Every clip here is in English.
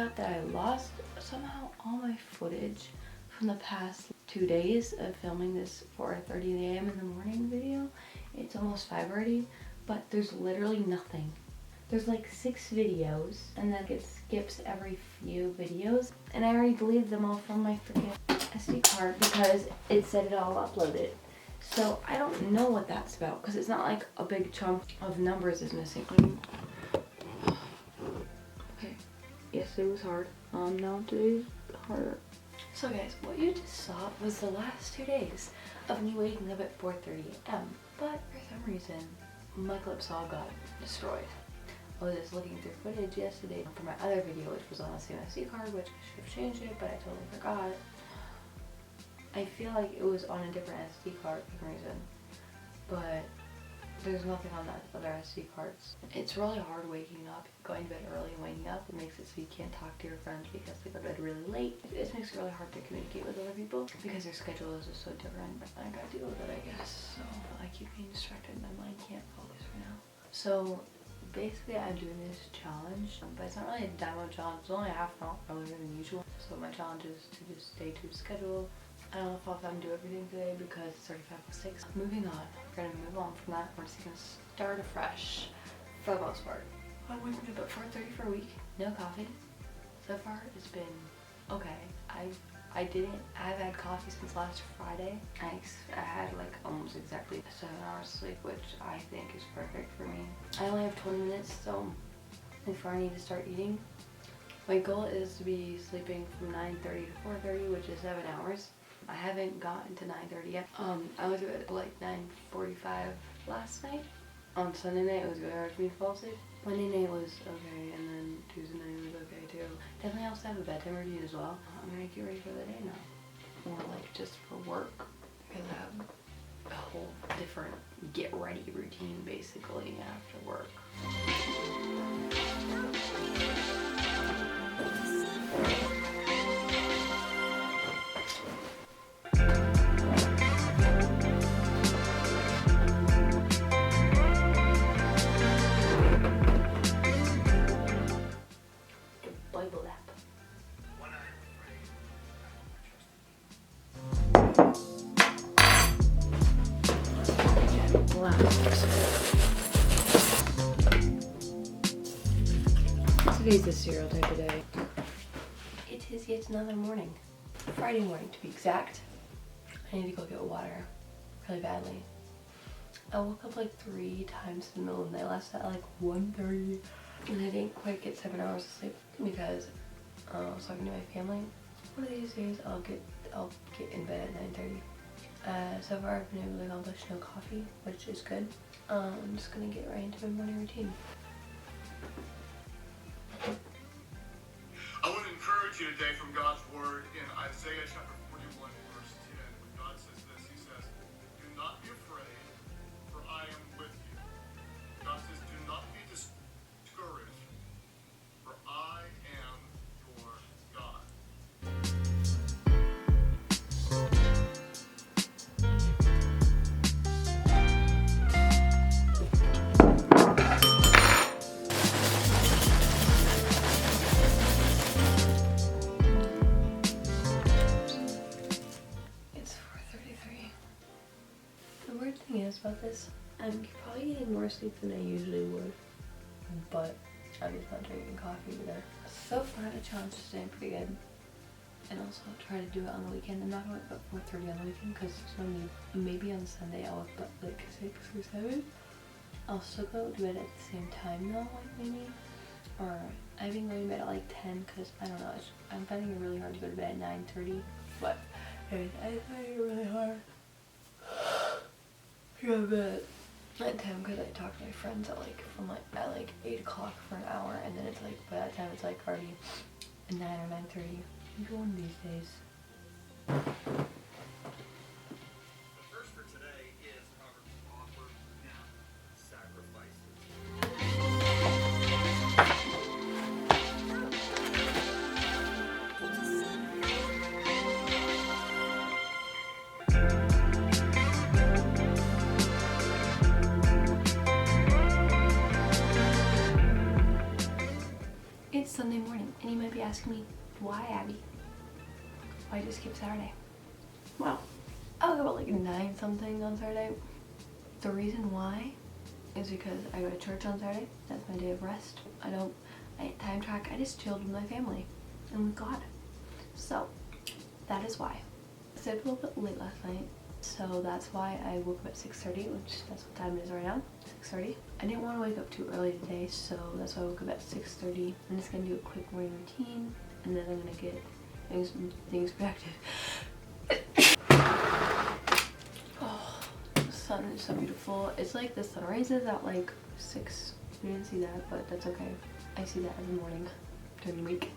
out that I lost somehow all my footage from the past 2 days of filming this 4:30 a.m. in the morning video. It's almost 5 already, but there's literally nothing. There's like 6 videos, and then it skips every few videos, and I already deleted them all from my freaking SD card because it said it all uploaded. So I don't know what that's about, because it's not like a big chunk of numbers is missing. Okay, yesterday was hard. Now today's harder. So guys, what you just saw was the last 2 days of me waking up at 4:30 a.m. But for some reason, my clips all got destroyed. I was just looking through footage yesterday for my other video, which was on the same SD card, which I should have changed it, but I totally forgot. I feel like it was on a different SD card for some reason, but there's nothing on that other SD cards. It's really hard waking up, going to bed early and waking up. It makes it so you can't talk to your friends because they go to bed really late. It makes it really hard to communicate with other people because their schedules are so different. I gotta deal with it, I guess. So I keep being distracted. My mind can't focus right now. So basically I'm doing this challenge, but it's not really a demo challenge. It's only half an hour earlier than usual. So my challenge is to just stay to schedule. I don't know if I'll have time to do everything today because it's 35:06. Moving on. We're gonna move on from that. We're just gonna start afresh for the most part. I'm waking up at 4:30 for a week. No coffee. So far it's been okay. I've had coffee since last Friday. I had like almost exactly 7 hours sleep, which I think is perfect for me. I only have 20 minutes so before I need to start eating. My goal is to be sleeping from 9:30 to 4:30, which is 7 hours. I haven't gotten to 9:30 yet. I was at like 9:45 last night. On Sunday night it was really hard for me to fall asleep. Monday night was okay, and then Tuesday night was okay too. Definitely also have a bedtime routine as well. I'm gonna get ready for the day now. Or like just for work, because I have a whole different get ready routine basically after work. Today's the cereal type of day. It is yet another morning. Friday morning to be exact. I need to go get water really badly. I woke up like 3 times in the middle of the night last night at like 1:30, and I didn't quite get 7 hours of sleep because I was talking to my family. One of these days I'll get in bed at 9:30. So far I've been able to accomplish no coffee, which is good. I'm just gonna get right into my morning routine. I want to encourage you today from God's word in Isaiah chapter 41 verse 10. When God says this, he says, "Do not be afraid, for I am with you." God says, "Do not be discouraged, for I am your God." About this, I'm probably getting more sleep than I usually would, but I'm just not drinking coffee either. So far the challenge is staying pretty good, and also try to do it on the weekend. I'm not going to wake up 4:30 on the weekend because there's no need. Maybe on Sunday I'll wake up like 6 or 7. I'll still go to bed at the same time though, like maybe, or I've been going to bed at like 10 because I don't know, I'm finding it really hard to go to bed at 9:30, but anyways, I find it really hard. Go to bed at 10 because I talk to my friends at like 8 o'clock for an hour, and then it's like by that time it's like already 9 or 9:30. Maybe one of these days. The verse for today is Proverbs offer now sacrifices. It's Sunday morning, and you might be asking asking me, why, Abby? Why just skip Saturday? Well, I woke up at like 9 something on Saturday. The reason why is because I go to church on Saturday. That's my day of rest. I time track. I just chilled with my family and with God. So that is why. I stayed up a little bit late last night. So that's why I woke up at 6:30, which that's what time it is right now, 6:30. I didn't want to wake up too early today, so that's why I woke up at 6:30. I'm just going to do a quick morning routine, and then I'm going to get things productive. Oh, the sun is so beautiful. It's like the sun rises at like 6. You didn't see that, but that's okay. I see that every morning during the week.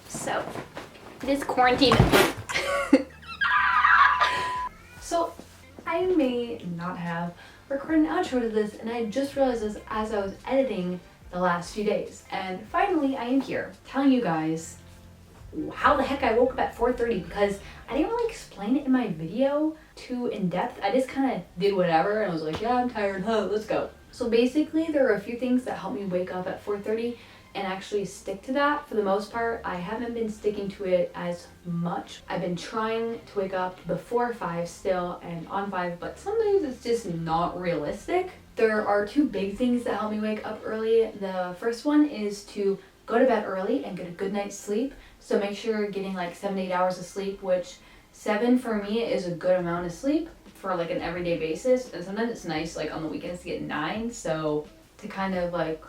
So, this quarantine. So, I may not have recorded an outro to this, and I just realized this as I was editing the last few days. And finally, I am here telling you guys how the heck I woke up at 4:30, because I didn't really explain it in my video too in depth. I just kind of did whatever and I was like, yeah, I'm tired, let's go. So basically, there are a few things that help me wake up at 4:30 and actually stick to that. For the most part, I haven't been sticking to it as much. I've been trying to wake up before 5 still and on 5, but sometimes it's just not realistic. There are 2 big things that help me wake up early. The first one is to go to bed early and get a good night's sleep. So make sure you're getting like 7 to 8 hours of sleep, which 7 for me is a good amount of sleep for like an everyday basis. And sometimes it's nice like on the weekends to get 9, so to kind of like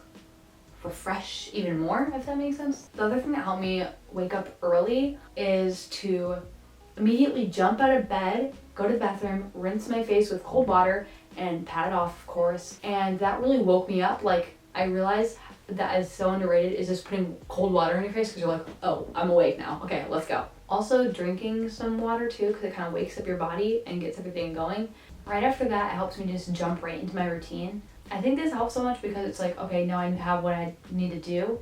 refresh even more, if that makes sense. The other thing that helped me wake up early is to immediately jump out of bed, go to the bathroom, rinse my face with cold water, and pat it off, of course. And that really woke me up. Like, I realized that is so underrated, is just putting cold water in your face, because you're like, oh, I'm awake now. Okay, let's go. Also, drinking some water too, because it kind of wakes up your body and gets everything going. Right after that, it helps me just jump right into my routine. I think this helps so much because it's like, okay, now I have what I need to do,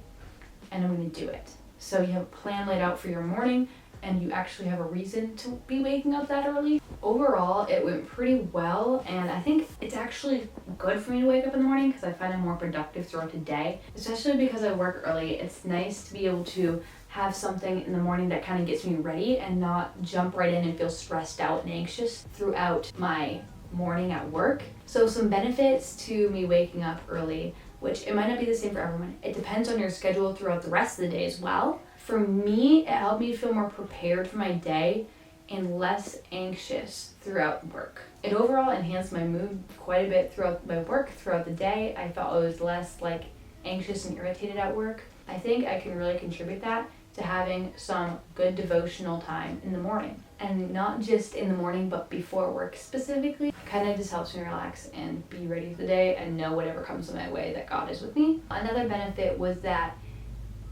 and I'm going to do it. So you have a plan laid out for your morning, and you actually have a reason to be waking up that early. Overall, it went pretty well, and I think it's actually good for me to wake up in the morning because I find I'm more productive throughout the day, especially because I work early. It's nice to be able to have something in the morning that kind of gets me ready and not jump right in and feel stressed out and anxious throughout my morning at work. So some benefits to me waking up early, which it might not be the same for everyone. It depends on your schedule throughout the rest of the day as well. For me, it helped me feel more prepared for my day and less anxious throughout work. It overall enhanced my mood quite a bit throughout my work, throughout the day. I felt I was less like anxious and irritated at work. I think I can really contribute that to having some good devotional time in the morning. And not just in the morning, but before work specifically. It kind of just helps me relax and be ready for the day and know whatever comes my way that God is with me. Another benefit was that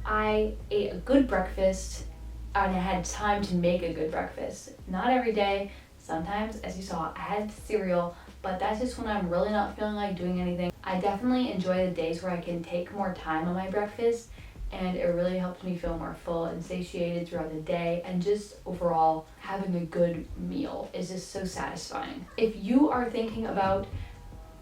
I ate a good breakfast and I had time to make a good breakfast. Not every day. Sometimes, as you saw, I had cereal, but that's just when I'm really not feeling like doing anything. I definitely enjoy the days where I can take more time on my breakfast, and it really helps me feel more full and satiated throughout the day, and just overall having a good meal is just so satisfying. If you are thinking about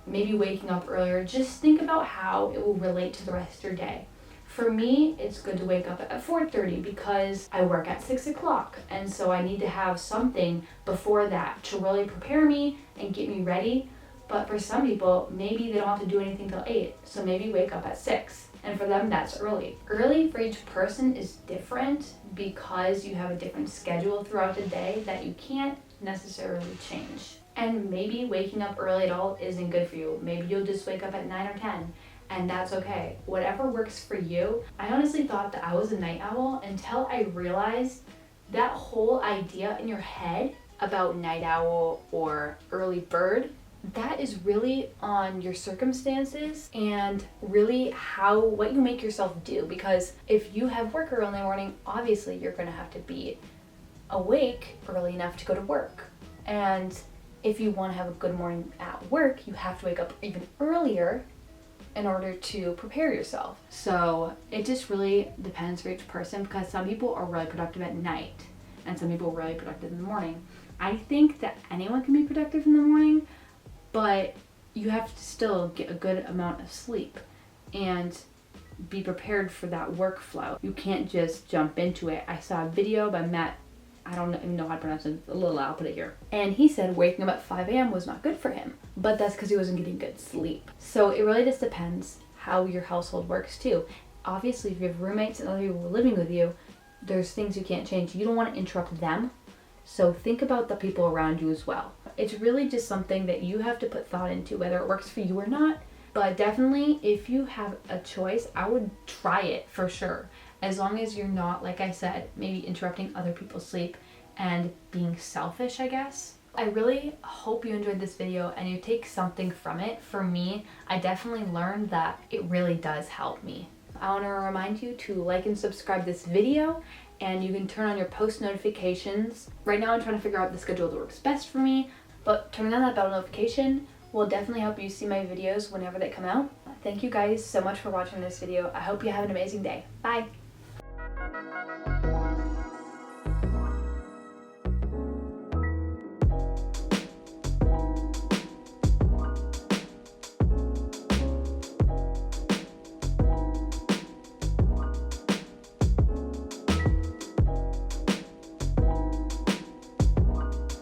maybe waking up earlier, just think about how it will relate to the rest of your day. For me, it's good to wake up at 4:30 because I work at 6 o'clock, and so I need to have something before that to really prepare me and get me ready. But for some people, maybe they don't have to do anything till 8, so maybe wake up at 6. And for them, that's early. Early for each person is different because you have a different schedule throughout the day that you can't necessarily change. And maybe waking up early at all isn't good for you. Maybe you'll just wake up at 9 or 10. and that's okay. Whatever works for you. I honestly thought that I was a night owl until I realized that whole idea in your head about night owl or early bird, that is really on your circumstances and really what you make yourself do. Because if you have work early in the morning, obviously you're going to have to be awake early enough to go to work. And if you want to have a good morning at work, you have to wake up even earlier in order to prepare yourself. So it just really depends for each person, because some people are really productive at night and some people are really productive in the morning. I think that anyone can be productive in the morning, but you have to still get a good amount of sleep and be prepared for that workflow. You can't just jump into it. I saw a video by Matt, I don't even know how to pronounce it, I'll put it here. And he said waking up at 5 a.m. was not good for him, but that's because he wasn't getting good sleep. So it really just depends how your household works too. Obviously, if you have roommates and other people living with you, there's things you can't change. You don't want to interrupt them. So think about the people around you as well. It's really just something that you have to put thought into, whether it works for you or not. But definitely, if you have a choice, I would try it for sure. As long as you're not, like I said, maybe interrupting other people's sleep and being selfish, I guess. I really hope you enjoyed this video and you take something from it. For me, I definitely learned that it really does help me. I want to remind you to like and subscribe this video, and you can turn on your post notifications. Right now I'm trying to figure out the schedule that works best for me, but turning on that bell notification will definitely help you see my videos whenever they come out. Thank you guys so much for watching this video. I hope you have an amazing day. Bye!